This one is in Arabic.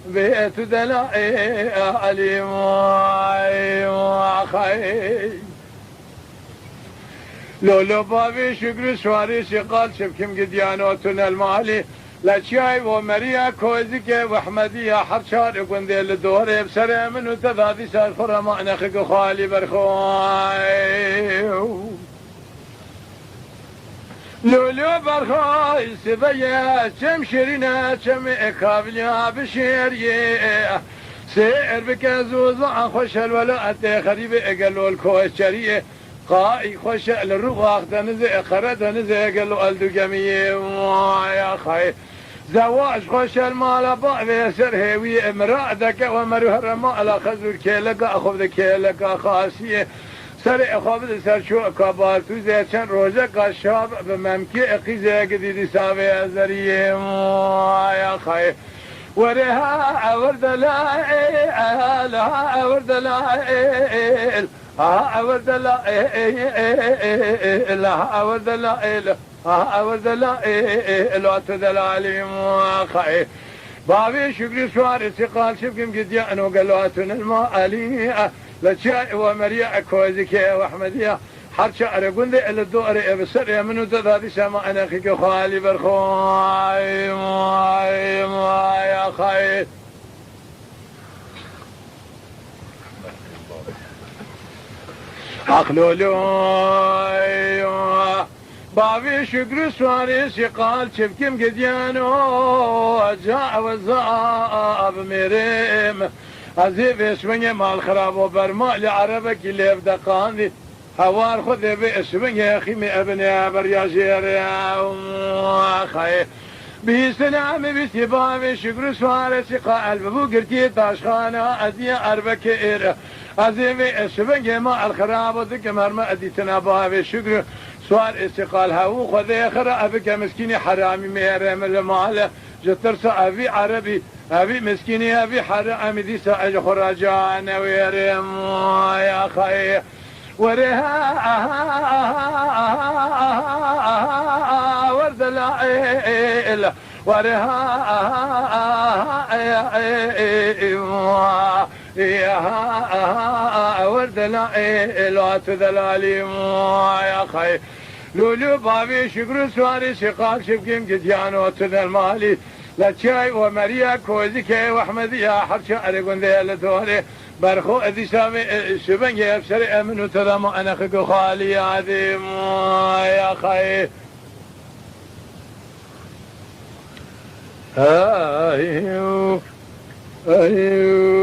بيت دلائي علي وخي لولو بابي شكر سواري سقال شبكم قديانوتنا المالي لشاي ومريا كوزك وحمدية حرشار قندي للدور بسرع منو تذاذي سار خرما نخق خالي برخواي لولو برخواي سبيا شم شرينا شم اكابليا بشيريه سير بكزوزا خوش الولاء خريب اقلو الكوشريه قائي خوش الرواق دنزي خرد دنزي قلو الدو جميع يا خي زواج خوش المال بعض سر هوي امرأتك ومروه الرمال خزر كيلك اخذ كيلك خاصيه سر اخذ سر شو كبار تو زي چند روزه قشاب بممكي اقيزه قديد ساوي ازريه يا خي ورها اورد لا لا اورد لا اورد لا لا اورد لا اورد لا لا تدلالي خي بابي شكري سواري سقال شبكم قديان وقلواتنا المالية لشاء ومريع كوزكي واحمدية حر شعر قندي إلى الدور بسر منو تذادي سما أنا خيك خالي برخواي ما يا خي أخلولو بابي شكر سواري سقال شبكم قديانو جاء وزاب مريم عزيب اسمني مال خراب وبرماء لعربك اللي بدقاني هوار خذ باسمني يا اخي من ابني برياجير يا اخي بسلام بسباب شكر سوار سقال ببو قرتي تاشخانه ادي اربكير عزيب اسمني مال خراب وذك مرمى ادي تنابا شكر سوار استقال هاو خذ اخر ابك مسكيني حرامي ميرم المال جترس ابي عربي ابي مسكيني ابي حرامي دي ساعه خراجان ويرم يا خي ورها ورد العيل ورها يا ورد العيل وتذلالي يا خي لولو بابي شكر سواري سقال شبكم قديان وتذل مالي لشاي ومريا كوزكي واحمدية حرشا أرقندي لدوري برخو اذي سامي شبن يبسر امنو تذم انا خيكو خالي عظيم يا خي ايوه ايوه